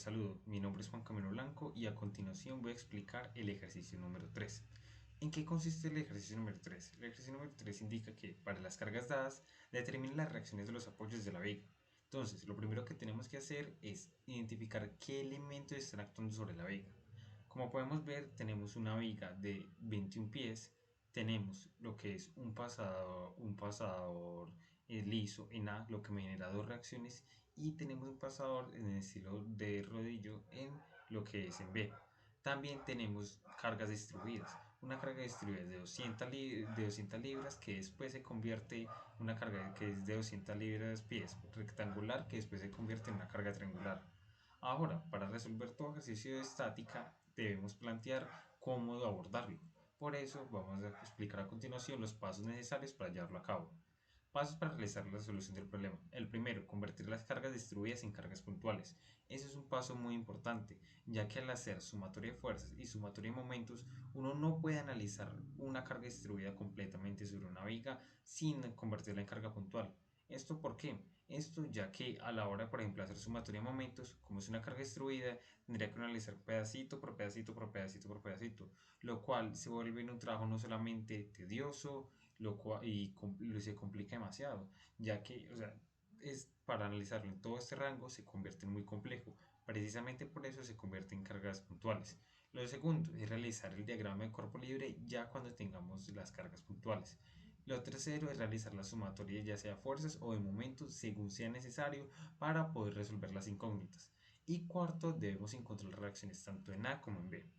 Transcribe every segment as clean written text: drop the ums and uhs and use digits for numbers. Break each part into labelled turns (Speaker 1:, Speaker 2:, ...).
Speaker 1: saludo, mi nombre es Juan Camilo Blanco y a continuación voy a explicar el ejercicio número 3. ¿En qué consiste el ejercicio número 3? El ejercicio número 3 indica que para las cargas dadas determina las reacciones de los apoyos de la viga. Entonces, lo primero que tenemos que hacer es identificar qué elementos están actuando sobre la viga. Como podemos ver, tenemos una viga de 21 pies, tenemos lo que es un pasador liso en A, lo que me genera dos reacciones, y tenemos un pasador en el estilo de rodillo en lo que es en B. También tenemos cargas distribuidas. Una carga distribuida de 200 libras que después se convierte en una carga que es de 200 libras pies rectangular que después se convierte en una carga triangular. Ahora, para resolver todo ejercicio de estática debemos plantear cómo abordarlo. Por eso vamos a explicar a continuación los pasos necesarios para llevarlo a cabo. Pasos para realizar la solución del problema. El primero, convertir las cargas distribuidas en cargas puntuales. Ese es un paso muy importante, ya que al hacer sumatoria de fuerzas y sumatoria de momentos, uno no puede analizar una carga distribuida completamente sobre una viga sin convertirla en carga puntual. ¿Esto por qué? Esto ya que a la hora, por ejemplo, de hacer sumatoria de momentos, como es una carga distribuida, tendría que analizar pedacito por pedacito por pedacito por pedacito, lo cual se vuelve en un trabajo no solamente tedioso, se complica demasiado, ya que, para analizarlo en todo este rango se convierte en muy complejo. Precisamente por eso se convierte en cargas puntuales. Lo segundo es realizar el diagrama de cuerpo libre ya cuando tengamos las cargas puntuales. Lo tercero es realizar la sumatoria ya sea fuerzas o de momentos según sea necesario para poder resolver las incógnitas. Y cuarto, debemos encontrar reacciones tanto en A como en B.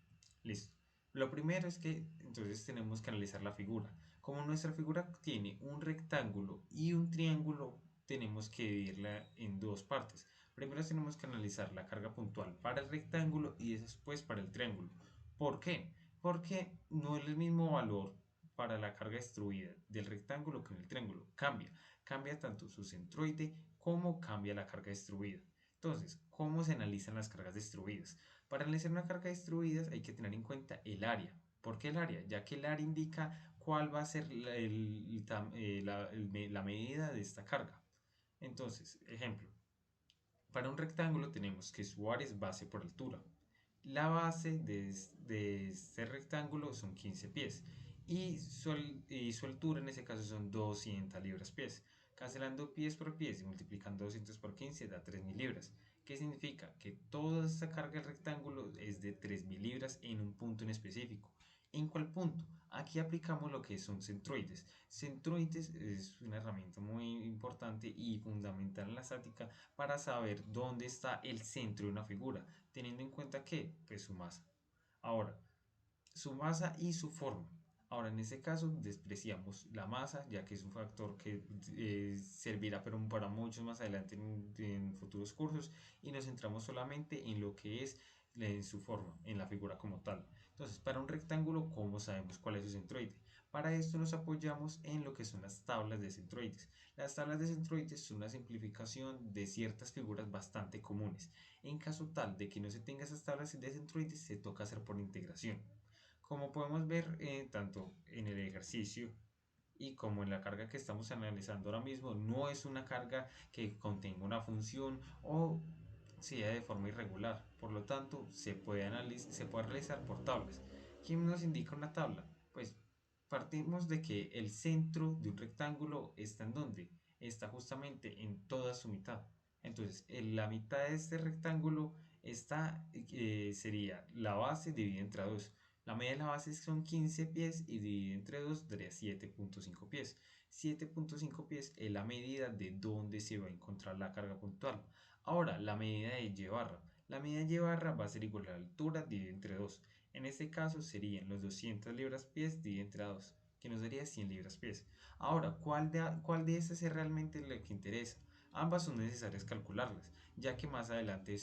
Speaker 1: Listo. Lo primero es que entonces tenemos que analizar la figura. Como nuestra figura tiene un rectángulo y un triángulo, tenemos que dividirla en dos partes. Primero tenemos que analizar la carga puntual para el rectángulo y después para el triángulo. ¿Por qué? Porque no es el mismo valor para la carga distribuida del rectángulo que en el triángulo. Cambia tanto su centroide como cambia la carga distribuida. Entonces, ¿cómo se analizan las cargas distribuidas? Para analizar una carga distribuida hay que tener en cuenta el área. ¿Por qué el área? Ya que el área indica cuál va a ser la medida de esta carga. Entonces, ejemplo, para un rectángulo tenemos que su área es base por altura. La base de este rectángulo son 15 pies y su altura en ese caso son 200 libras pies. Cancelando pies por pies y multiplicando 200 por 15 da 3000 libras. ¿Qué significa? Que toda esta carga del rectángulo es de 3000 libras en un punto en específico. ¿En cuál punto? Aquí aplicamos lo que son centroides. Centroides es una herramienta muy importante y fundamental en la estática para saber dónde está el centro de una figura, teniendo en cuenta que, pues su masa. Ahora, su masa y su forma. Ahora, en este caso, despreciamos la masa, ya que es un factor que servirá pero para muchos más adelante en futuros cursos, y nos centramos solamente en lo que es en su forma, en la figura como tal. Entonces, para un rectángulo, ¿cómo sabemos cuál es su centroide? Para esto nos apoyamos en lo que son las tablas de centroides. Las tablas de centroides son una simplificación de ciertas figuras bastante comunes. En caso tal de que no se tenga esas tablas de centroides, se toca hacer por integración. Como podemos ver tanto en el ejercicio y como en la carga que estamos analizando ahora mismo, no es una carga que contenga una función o sea de forma irregular. Por lo tanto, se puede realizar por tablas. ¿Quién nos indica una tabla? Pues partimos de que el centro de un rectángulo está en donde está justamente en toda su mitad. Entonces, en la mitad de este rectángulo sería la base dividida entre 2. La media de la base son 15 pies y dividida entre 2 daría 7.5 pies. 7.5 pies es la medida de dónde se va a encontrar la carga puntual. Ahora, la medida de Y barra. La medida de Y barra va a ser igual a la altura dividida entre 2. En este caso serían los 200 libras pies dividido entre 2, que nos daría 100 libras pies. Ahora, ¿cuál de estas es realmente lo que interesa? Ambas son necesarias calcularlas, ya que más adelante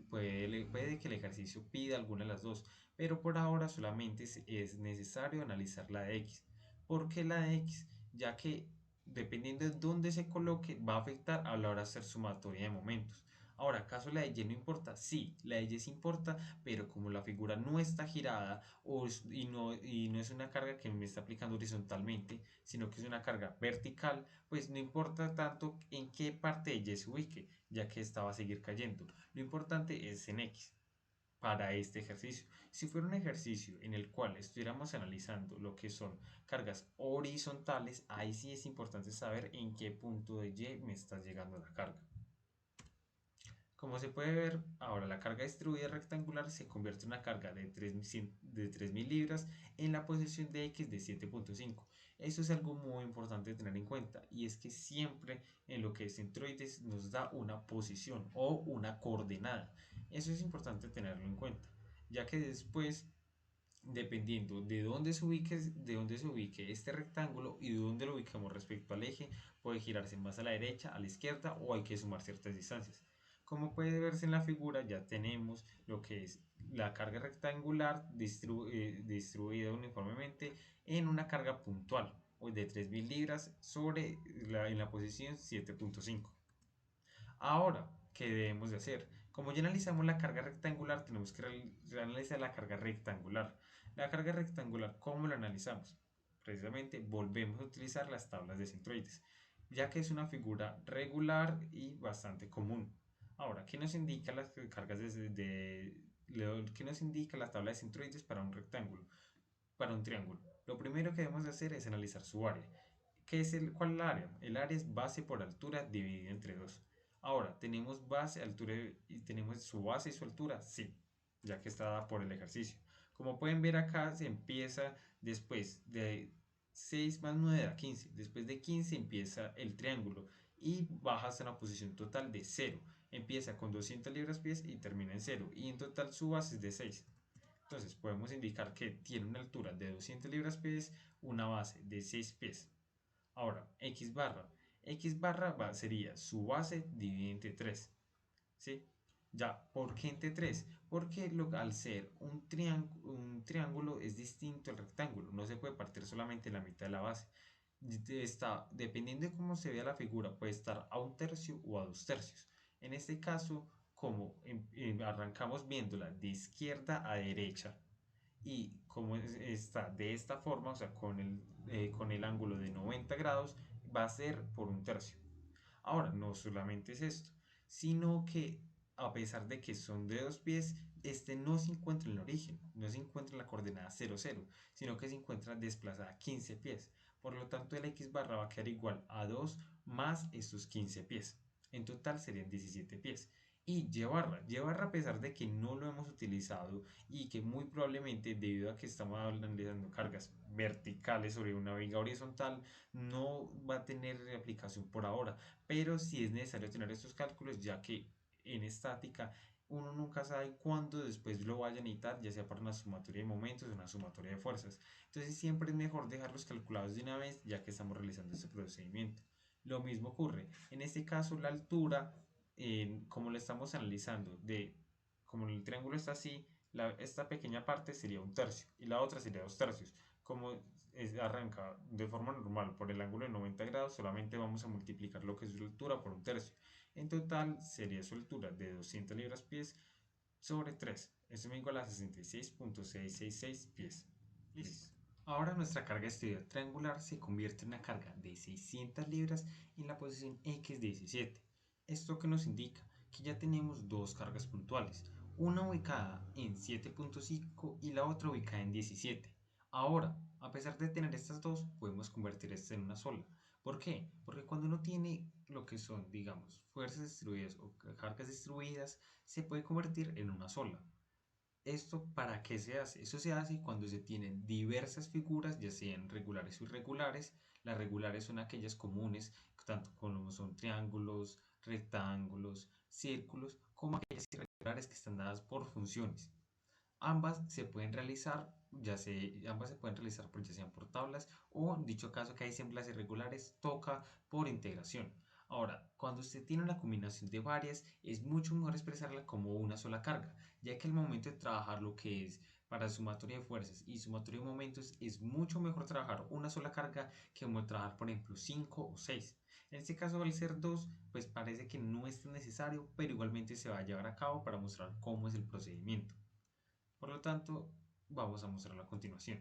Speaker 1: puede que el ejercicio pida alguna de las dos, pero por ahora solamente es necesario analizar la de X. ¿Por qué la de X? Ya que dependiendo de dónde se coloque va a afectar a la hora de hacer sumatoria de momentos. Ahora, ¿acaso la de Y no importa? Sí, la de Y sí importa, pero como la figura no está girada y no es una carga que me está aplicando horizontalmente, sino que es una carga vertical, pues no importa tanto en qué parte de Y se ubique, ya que esta va a seguir cayendo. Lo importante es en X para este ejercicio. Si fuera un ejercicio en el cual estuviéramos analizando lo que son cargas horizontales, ahí sí es importante saber en qué punto de Y me está llegando la carga. Como se puede ver, ahora la carga distribuida rectangular se convierte en una carga de 3.000 libras en la posición de X de 7.5. Eso es algo muy importante de tener en cuenta, y es que siempre en lo que es centroides nos da una posición o una coordenada. Eso es importante tenerlo en cuenta, ya que después, dependiendo de dónde se ubique este rectángulo y de dónde lo ubicamos respecto al eje, puede girarse más a la derecha, a la izquierda, o hay que sumar ciertas distancias. Como puede verse en la figura, ya tenemos lo que es la carga rectangular distribuida uniformemente en una carga puntual o de 3.000 libras en la posición 7.5. Ahora, ¿qué debemos de hacer? Como ya analizamos la carga rectangular, tenemos que analizar la carga rectangular. La carga rectangular, ¿cómo la analizamos? Precisamente volvemos a utilizar las tablas de centroides, ya que es una figura regular y bastante común. Ahora, ¿qué nos indica las cargas qué nos indica la tabla de centroides para un rectángulo, para un triángulo? Lo primero que debemos de hacer es analizar su área. ¿Cuál es el área? El área es base por altura dividida entre 2. Ahora, ¿tenemos base, altura y tenemos su base y su altura? Sí, ya que está dada por el ejercicio. Como pueden ver acá, se empieza después de 6 más 9 da 15. Después de 15 empieza el triángulo y baja hasta una posición total de 0. Empieza con 200 libras-pies y termina en 0. Y en total su base es de 6. Entonces podemos indicar que tiene una altura de 200 libras-pies, una base de 6 pies. Ahora, X barra. X barra sería su base dividida entre 3. ¿Sí? Ya, ¿por qué entre 3? Porque al ser un triángulo es distinto al rectángulo. No se puede partir solamente la mitad de la base. Dependiendo de cómo se vea la figura, puede estar a 1/3 o a 2/3. En este caso, como arrancamos viéndola de izquierda a derecha, y como está de esta forma, o sea, con el ángulo de 90 grados, va a ser por 1/3. Ahora, no solamente es esto, sino que a pesar de que son de 2 pies, este no se encuentra en el origen, no se encuentra en la coordenada 0, 0, sino que se encuentra desplazada 15 pies. Por lo tanto, el X barra va a quedar igual a 2 más estos 15 pies. En total serían 17 pies. Y Y barra, a pesar de que no lo hemos utilizado y que muy probablemente, debido a que estamos analizando cargas verticales sobre una viga horizontal, no va a tener aplicación por ahora, pero sí es necesario tener estos cálculos, ya que en estática uno nunca sabe cuándo después lo vaya a necesitar, ya sea para una sumatoria de momentos o una sumatoria de fuerzas. Entonces siempre es mejor dejarlos calculados de una vez, ya que estamos realizando este procedimiento. Lo mismo ocurre, en este caso la altura, como lo estamos analizando, como el triángulo está así, esta pequeña parte sería 1/3 y la otra sería 2/3. Como arranca de forma normal por el ángulo de 90 grados, solamente vamos a multiplicar lo que es su altura por 1/3. En total sería su altura de 200 libras-pies sobre 3. Eso me iguala a 66.666 pies. Listo. Ahora nuestra carga estudiada triangular se convierte en una carga de 600 libras en la posición X17. ¿Esto que nos indica? Que ya tenemos dos cargas puntuales, una ubicada en 7.5 y la otra ubicada en 17. Ahora, a pesar de tener estas dos, podemos convertir esta en una sola. ¿Por qué? Porque cuando uno tiene lo que son, digamos, fuerzas distribuidas o cargas distribuidas, se puede convertir en una sola. ¿Esto para qué se hace? Eso se hace cuando se tienen diversas figuras, ya sean regulares o irregulares. Las regulares son aquellas comunes, tanto como son triángulos, rectángulos, círculos, como aquellas irregulares que están dadas por funciones. Ambas se pueden realizar ya sean por tablas o, en dicho caso que hay semblas irregulares, toca por integración. Ahora, cuando usted tiene una combinación de varias, es mucho mejor expresarla como una sola carga, ya que al momento de trabajar lo que es para sumatoria de fuerzas y sumatoria de momentos, es mucho mejor trabajar una sola carga que como trabajar, por ejemplo, 5 o 6. En este caso, al ser 2, pues parece que no es tan necesario, pero igualmente se va a llevar a cabo para mostrar cómo es el procedimiento. Por lo tanto, vamos a mostrarlo a continuación.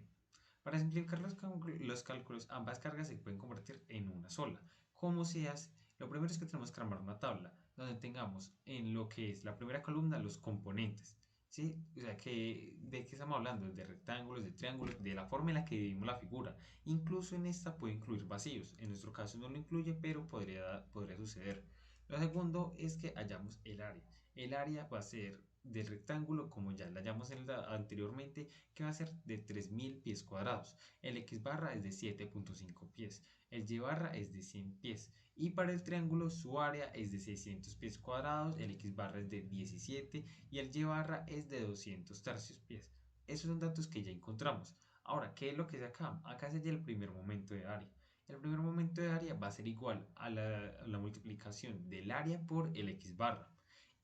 Speaker 1: Para simplificar los cálculos, ambas cargas se pueden convertir en una sola. ¿Cómo se hace? Lo primero es que tenemos que armar una tabla donde tengamos en lo que es la primera columna los componentes. ¿Sí? O sea, ¿de qué estamos hablando? De rectángulos, de triángulos, de la forma en la que dividimos la figura. Incluso en esta puede incluir vacíos. En nuestro caso no lo incluye, pero podría suceder. Lo segundo es que hallamos el área. El área va a ser del rectángulo, como ya la hallamos anteriormente, que va a ser de 3000 pies cuadrados. El X barra es de 7.5 pies. El Y barra es de 100 pies. Y para el triángulo su área es de 600 pies cuadrados, el X barra es de 17 y el Y barra es de 200 tercios pies. Esos son datos que ya encontramos. Ahora, ¿qué es lo que es acá? Acá se halla el primer momento de área. El primer momento de área va a ser igual a la multiplicación del área por el X barra.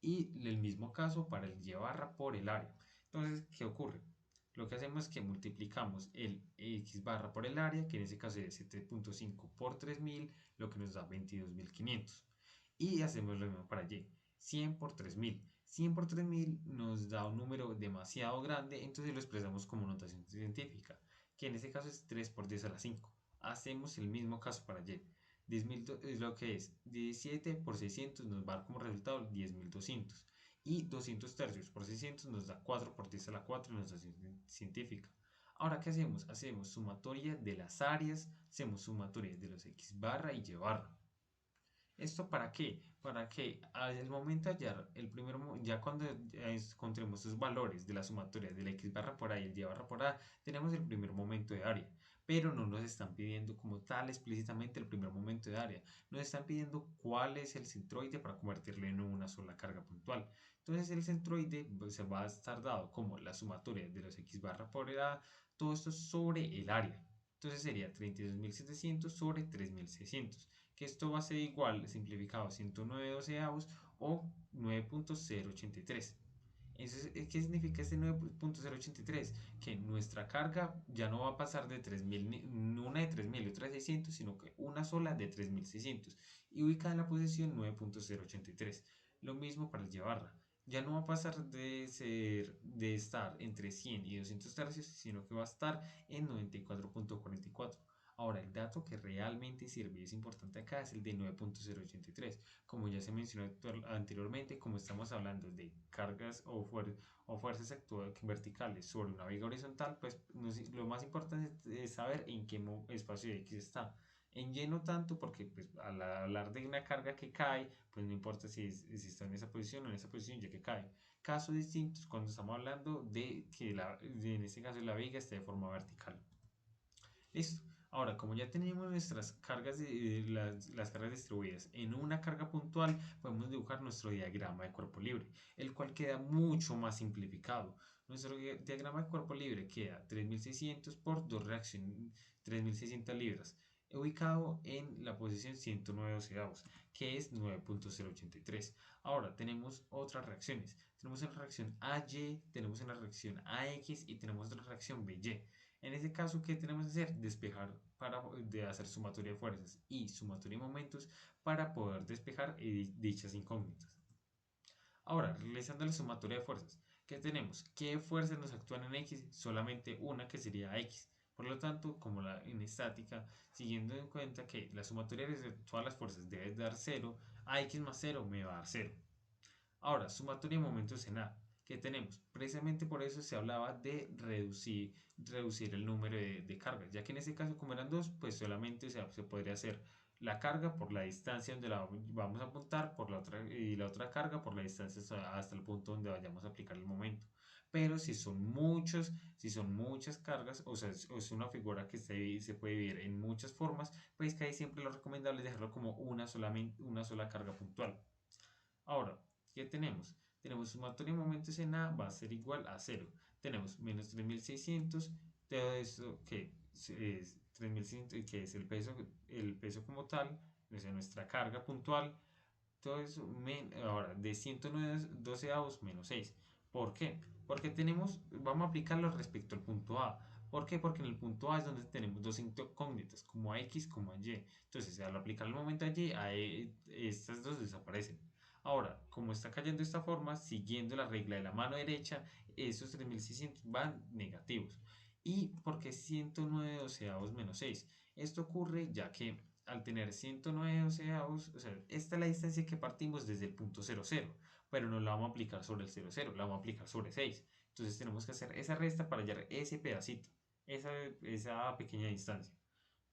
Speaker 1: Y el mismo caso para el Y barra por el área. Entonces, ¿qué ocurre? Lo que hacemos es que multiplicamos el X barra por el área, que en este caso es 7.5 por 3000, lo que nos da 22.500. Y hacemos lo mismo para Y. 100 por 3000. 100 por 3000 nos da un número demasiado grande, entonces lo expresamos como notación científica, que en este caso es 3 por 10 a la 5. Hacemos el mismo caso para Y. 10.000 es lo que es 17 por 600 nos va a dar como resultado 10.200 y 200 tercios por 600 nos da 4 por 10 a la 4 notación científica. Ahora, ¿qué hacemos? Hacemos sumatoria de las áreas, hacemos sumatoria de los X barra y Y barra. ¿Esto para qué? Para que al momento de hallar ya cuando encontremos esos valores de la sumatoria de la X barra por A y el Y barra por A, tenemos el primer momento de área. Pero no nos están pidiendo como tal explícitamente el primer momento de área. Nos están pidiendo cuál es el centroide para convertirlo en una sola carga puntual. Entonces el centroide pues, se va a estar dado como la sumatoria de los X barra por A, todo esto sobre el área. Entonces sería 32.700 sobre 3.600, que esto va a ser igual, simplificado, 109 doceavos o 9.083. ¿Qué significa este 9.083? Que nuestra carga ya no va a pasar de 3000, una de 3000 y otra de 600, sino que una sola de 3600 y ubicada en la posición 9.083. Lo mismo para el Y barra. Ya no va a pasar de estar entre 100 y 200 tercios, sino que va a estar en 94.44. Ahora, el dato que realmente sirve y es importante acá es el de 9.083. Como ya se mencionó anteriormente, como estamos hablando de cargas o fuerzas verticales sobre una viga horizontal, pues lo más importante es saber en qué espacio de X está. En Y no tanto, porque pues, al hablar de una carga que cae, pues no importa si está en esa posición o en esa posición, ya que cae. Casos distintos cuando estamos hablando de que en este caso la viga esté de forma vertical. Listo. Ahora, como ya tenemos nuestras cargas, las cargas distribuidas en una carga puntual, podemos dibujar nuestro diagrama de cuerpo libre, el cual queda mucho más simplificado. Nuestro diagrama de cuerpo libre queda 3600 por 2 reacciones, 3600 libras, ubicado en la posición 109 doceavos, que es 9.083. Ahora, tenemos otras reacciones. Tenemos una reacción AY, tenemos una reacción AX y tenemos otra reacción BY. En este caso, ¿qué tenemos que hacer? Despejar de hacer sumatoria de fuerzas y sumatoria de momentos para poder despejar dichas incógnitas. Ahora, realizando la sumatoria de fuerzas, ¿qué tenemos? ¿Qué fuerzas nos actúan en X? Solamente una, que sería X. Por lo tanto, como en estática, siguiendo en cuenta que la sumatoria de todas las fuerzas debe dar 0, a X más 0 me va a dar 0. Ahora, sumatoria de momentos en A. ¿Qué tenemos? Precisamente por eso se hablaba de reducir el número de cargas, ya que en este caso, como eran dos, pues solamente se podría hacer la carga por la distancia donde la vamos a apuntar y la otra carga por la distancia hasta el punto donde vayamos a aplicar el momento. Pero si son muchas cargas, o sea, es una figura que se puede dividir en muchas formas, pues que ahí siempre lo recomendable es dejarlo como una sola carga puntual. Ahora, ¿qué tenemos? Tenemos sumatoria de momentos en A va a ser igual a 0. Tenemos menos 3600, todo esto que es 3600, que es el peso como tal, o sea, nuestra carga puntual, todo eso, ahora, de 109 doceavos menos 6. ¿Por qué? Porque vamos a aplicarlo respecto al punto A. ¿Por qué? Porque en el punto A es donde tenemos dos incógnitas, como a X como a Y. Entonces, al aplicar el momento a Y, estas dos desaparecen. Ahora, como está cayendo de esta forma, siguiendo la regla de la mano derecha, esos 3600 van negativos. ¿Y por qué 109 doceavos menos 6? Esto ocurre ya que al tener 109 doceavos, o sea, esta es la distancia que partimos desde el punto 00, pero no la vamos a aplicar sobre el 00, la vamos a aplicar sobre 6. Entonces tenemos que hacer esa resta para hallar ese pedacito, esa pequeña distancia.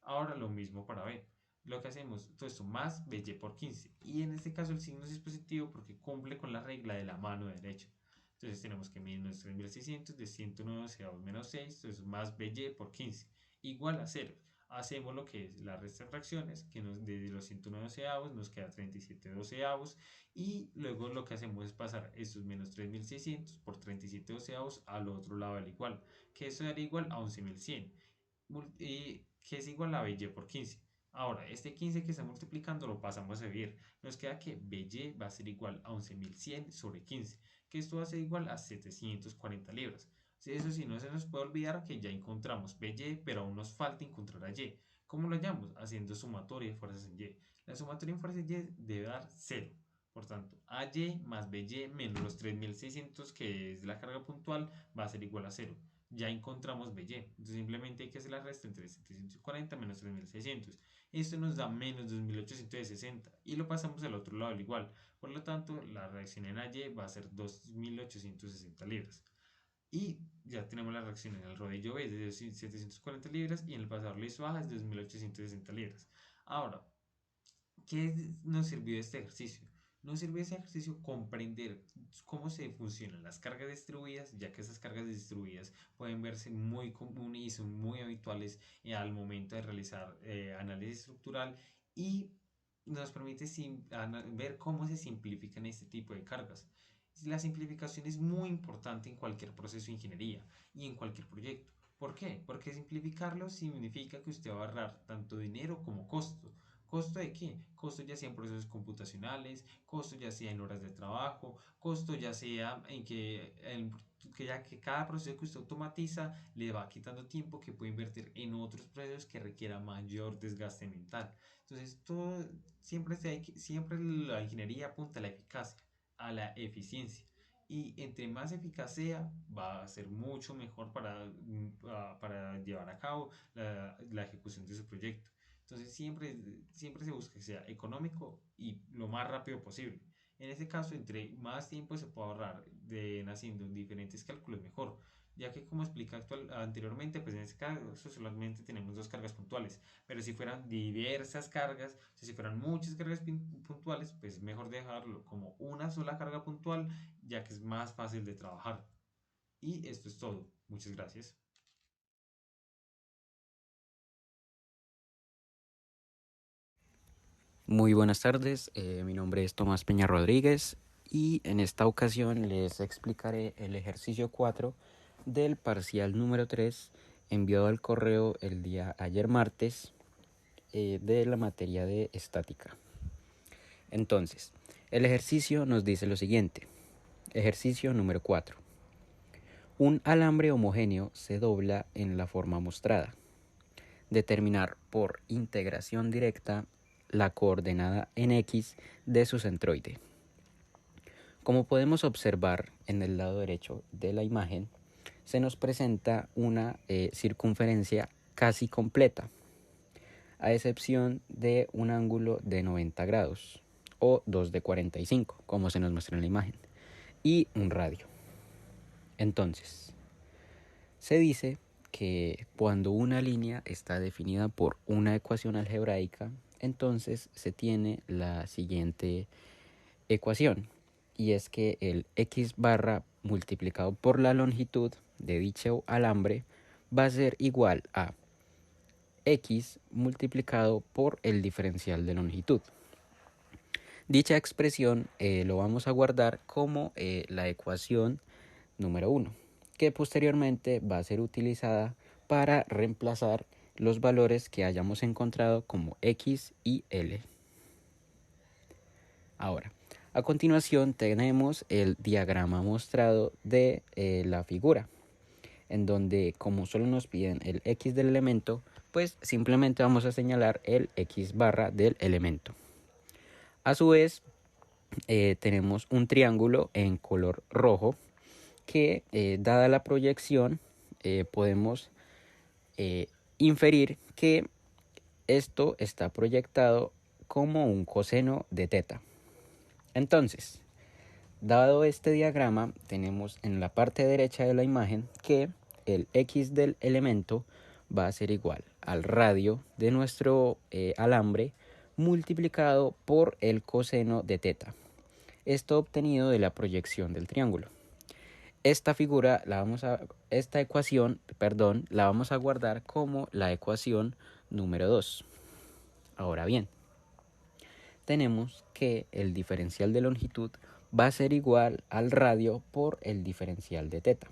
Speaker 1: Ahora lo mismo para B. Lo que hacemos, todo esto más BY por 15. Y en este caso el signo es positivo porque cumple con la regla de la mano derecha. Entonces tenemos que menos 3600 de 109 doceavos menos 6, entonces más BY por 15, igual a 0. Hacemos lo que es la resta de fracciones, que desde los 109 doceavos nos queda 37 doceavos. Y luego lo que hacemos es pasar estos menos 3600 por 37 doceavos al otro lado del igual, que eso daría igual a 11100 que es igual a BY por 15. Ahora, este 15 que está multiplicando lo pasamos a dividir. Nos queda que BY va a ser igual a 11.100 sobre 15, que esto va a ser igual a 740 libras. Eso sí, no se nos puede olvidar que ya encontramos BY, pero aún nos falta encontrar a Y. ¿Cómo lo hallamos? Haciendo sumatoria de fuerzas en Y. La sumatoria en fuerzas en Y debe dar 0. Por tanto, AY más BY menos los 3600, que es la carga puntual, va a ser igual a 0. Ya encontramos BY. Entonces simplemente hay que hacer la resta entre 740 menos 3600. Esto nos da menos 2860 y lo pasamos al otro lado al igual. Por lo tanto, la reacción en AY va a ser 2860 libras. Y ya tenemos la reacción en el rodillo B de 740 libras y en el pasador liso A es de 2860 libras. Ahora, ¿qué nos sirvió este ejercicio? Nos sirvió este ejercicio comprender cómo se funcionan las cargas distribuidas, ya que esas cargas distribuidas pueden verse muy comunes y son muy habituales al momento de realizar análisis estructural, y nos permite ver cómo se simplifican este tipo de cargas. La simplificación es muy importante en cualquier proceso de ingeniería y en cualquier proyecto. ¿Por qué? Porque simplificarlo significa que usted va a ahorrar tanto dinero como costo. ¿Costo de qué? Costo ya sea en procesos computacionales, costo ya sea en horas de trabajo, costo ya sea en que ya que cada proceso que usted automatiza le va quitando tiempo que puede invertir en otros procesos que requiera mayor desgaste mental. Entonces, siempre la ingeniería apunta a la eficacia, a la eficiencia. Y entre más eficaz sea, va a ser mucho mejor para llevar a cabo la ejecución de su proyecto. Entonces siempre se busca que sea económico y lo más rápido posible. En este caso, entre más tiempo se pueda ahorrar haciendo diferentes cálculos, mejor. Ya que como explica anteriormente, pues en este caso solamente tenemos dos cargas puntuales. Pero si fueran diversas cargas, o sea, si fueran muchas cargas puntuales, pues mejor dejarlo como una sola carga puntual, ya que es más fácil de trabajar. Y esto es todo. Muchas gracias.
Speaker 2: Muy buenas tardes, mi nombre es Tomás Peña Rodríguez y en esta ocasión les explicaré el ejercicio 4 del parcial número 3 enviado al correo el día ayer martes de la materia de estática. Entonces, el ejercicio nos dice lo siguiente. Ejercicio número 4. Un alambre homogéneo se dobla en la forma mostrada. Determinar por integración directa la coordenada en X de su centroide. Como podemos observar en el lado derecho de la imagen, se nos presenta una circunferencia casi completa, a excepción de un ángulo de 90 grados o 2 de 45, como se nos muestra en la imagen, y un radio. Entonces, se dice que cuando una línea está definida por una ecuación algebraica, entonces se tiene la siguiente ecuación, y es que el x barra multiplicado por la longitud de dicho alambre va a ser igual a x multiplicado por el diferencial de longitud. Dicha expresión lo vamos a guardar como la ecuación número 1, que posteriormente va a ser utilizada para reemplazar los valores que hayamos encontrado como x y l. Ahora, a continuación tenemos el diagrama mostrado de la figura. en donde como solo nos piden el x del elemento, pues simplemente vamos a señalar el x barra del elemento. A su vez, tenemos un triángulo en color rojo que, dada la proyección, podemos inferir que esto está proyectado como un coseno de teta. Entonces, dado este diagrama, tenemos en la parte derecha de la imagen que el x del elemento va a ser igual al radio de nuestro alambre multiplicado por el coseno de teta. Esto obtenido de la proyección del triángulo. Esta ecuación, la vamos a guardar como la ecuación número 2. Ahora bien, tenemos que el diferencial de longitud va a ser igual al radio por el diferencial de teta.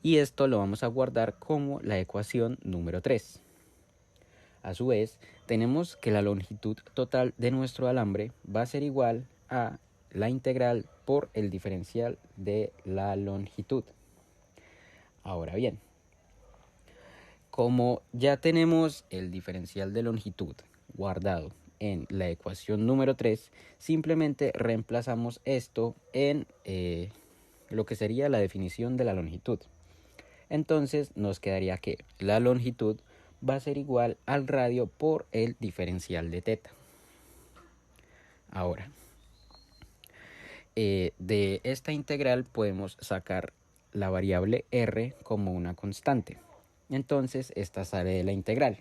Speaker 2: Y esto lo vamos a guardar como la ecuación número 3. A su vez, tenemos que la longitud total de nuestro alambre va a ser igual a la integral por el diferencial de la longitud. Ahora bien, como ya tenemos el diferencial de longitud guardado en la ecuación número 3, simplemente reemplazamos esto en lo que sería la definición de la longitud. Entonces nos quedaría que la longitud va a ser igual al radio por el diferencial de teta. Ahora, de esta integral podemos sacar la variable r como una constante. Entonces esta sale de la integral.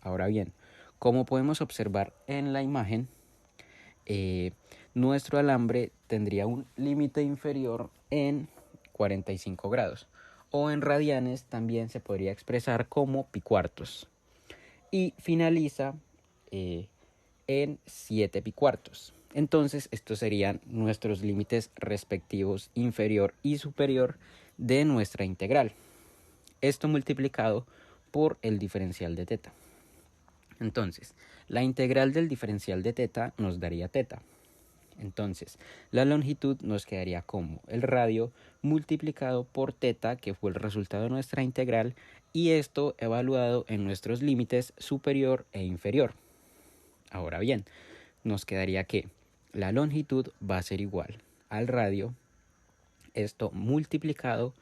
Speaker 2: Ahora bien, como podemos observar en la imagen, nuestro alambre tendría un límite inferior en 45 grados. O en radianes también se podría expresar como pi cuartos. Y finaliza en 7 pi cuartos. Entonces estos serían nuestros límites respectivos inferior y superior de nuestra integral. Esto multiplicado por el diferencial de teta. Entonces, la integral del diferencial de teta nos daría teta. Entonces, la longitud nos quedaría como el radio multiplicado por teta, que fue el resultado de nuestra integral, y esto evaluado en nuestros límites superior e inferior. Ahora bien, nos quedaría que la longitud va a ser igual al radio, esto multiplicado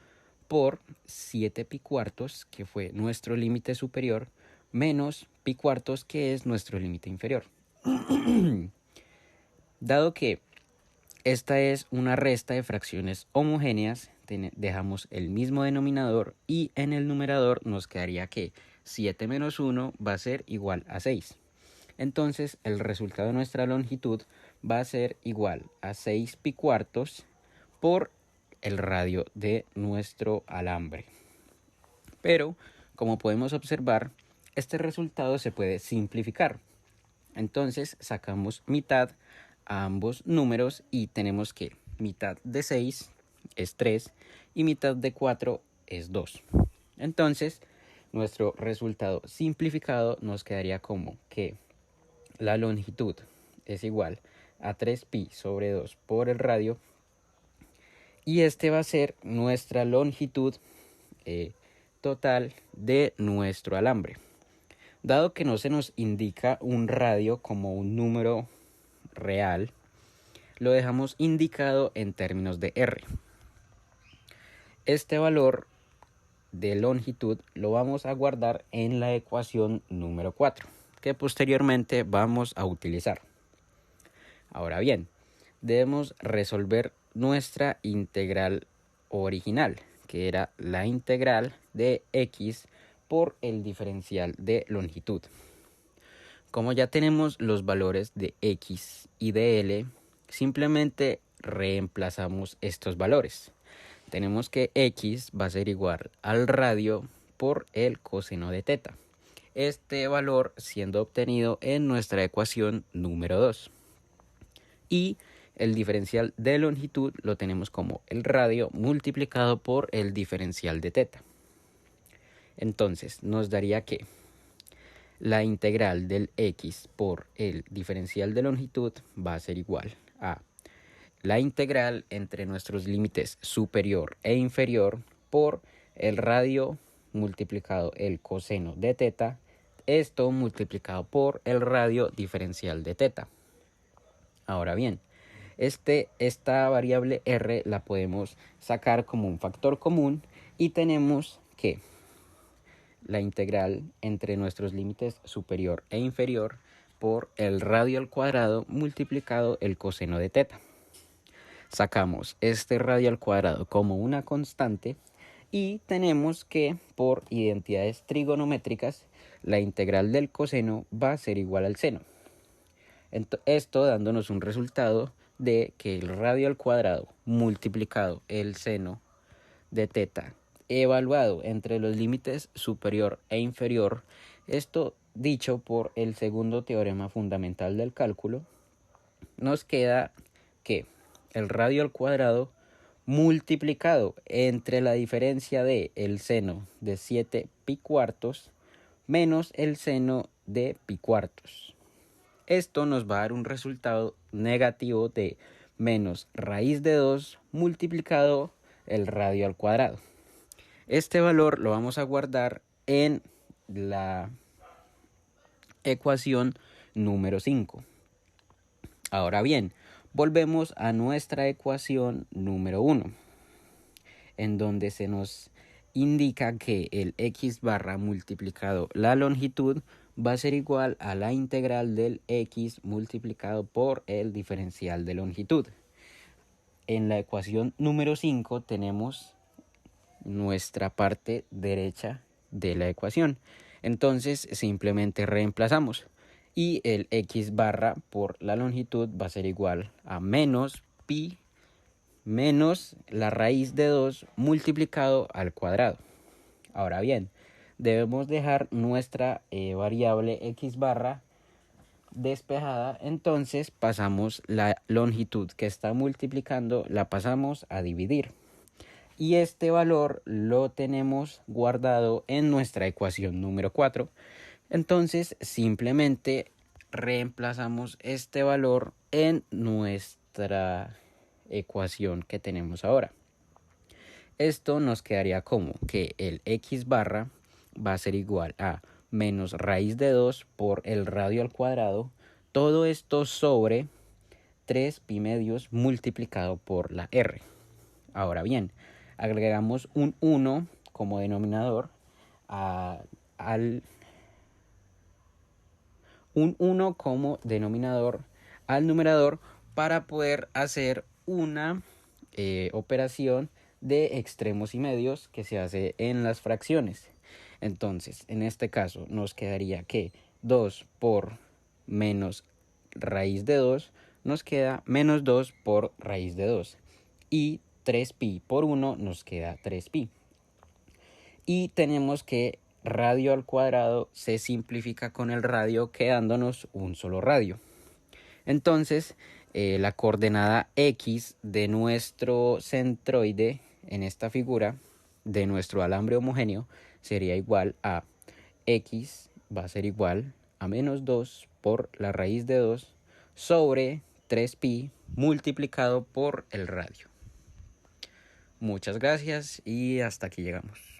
Speaker 2: por 7 pi cuartos, que fue nuestro límite superior, menos pi cuartos, que es nuestro límite inferior. Dado que esta es una resta de fracciones homogéneas, dejamos el mismo denominador y en el numerador nos quedaría que 7 menos 1 va a ser igual a 6. Entonces el resultado de nuestra longitud va a ser igual a 6 pi cuartos por el radio de nuestro alambre. Pero, como podemos observar, este resultado se puede simplificar. Entonces sacamos mitad a ambos números y tenemos que mitad de 6 es 3 y mitad de 4 es 2. Entonces, nuestro resultado simplificado nos quedaría como que la longitud es igual a 3pi sobre 2 por el radio. Y este va a ser nuestra longitud total de nuestro alambre. Dado que no se nos indica un radio como un número real, lo dejamos indicado en términos de r. Este valor de longitud lo vamos a guardar en la ecuación número 4, que posteriormente vamos a utilizar. Ahora bien, debemos resolver nuestra integral original, que era la integral de x por el diferencial de longitud. Como ya tenemos los valores de x y de l, simplemente reemplazamos estos valores. Tenemos que x va a ser igual al radio por el coseno de teta. Este valor siendo obtenido en nuestra ecuación número 2. Y el diferencial de longitud lo tenemos como el radio multiplicado por el diferencial de teta. Entonces nos daría que la integral del x por el diferencial de longitud va a ser igual a la integral entre nuestros límites superior e inferior por el radio multiplicado el coseno de teta, esto multiplicado por el radio diferencial de teta. Ahora bien, esta variable r la podemos sacar como un factor común y tenemos que la integral entre nuestros límites superior e inferior por el radio al cuadrado multiplicado el coseno de teta. Sacamos este radio al cuadrado como una constante y tenemos que por identidades trigonométricas la integral del coseno va a ser igual al seno. Esto dándonos un resultado de que el radio al cuadrado multiplicado el seno de teta evaluado entre los límites superior e inferior, esto dicho por el segundo teorema fundamental del cálculo, nos queda que el radio al cuadrado multiplicado entre la diferencia de el seno de 7 pi cuartos menos el seno de pi cuartos. Esto nos va a dar un resultado negativo de menos raíz de 2 multiplicado el radio al cuadrado. Este valor lo vamos a guardar en la ecuación número 5. Ahora bien, volvemos a nuestra ecuación número 1, en donde se nos indica que el x barra multiplicado la longitud va a ser igual a la integral del x multiplicado por el diferencial de longitud. En la ecuación número 5 tenemos nuestra parte derecha de la ecuación. Entonces simplemente reemplazamos y el x barra por la longitud va a ser igual a menos pi menos la raíz de 2 multiplicado al cuadrado. Ahora bien, debemos dejar nuestra variable x barra despejada, entonces pasamos la longitud que está multiplicando, la pasamos a dividir. Y este valor lo tenemos guardado en nuestra ecuación número 4. Entonces simplemente reemplazamos este valor en nuestra ecuación que tenemos ahora. Esto nos quedaría como que el x barra va a ser igual a menos raíz de 2 por el radio al cuadrado. Todo esto sobre 3 pi medios multiplicado por la r. Ahora bien, agregamos un 1 como denominador al numerador para poder hacer una operación de extremos y medios que se hace en las fracciones. Entonces, en este caso nos quedaría que 2 por menos raíz de 2 nos queda menos 2 por raíz de 2 y 3pi por 1 nos queda 3pi. Y tenemos que radio al cuadrado se simplifica con el radio quedándonos un solo radio. Entonces la coordenada x de nuestro centroide en esta figura de nuestro alambre homogéneo sería igual a x va a ser igual a menos 2 por la raíz de 2 sobre 3pi multiplicado por el radio. Muchas gracias y hasta aquí llegamos.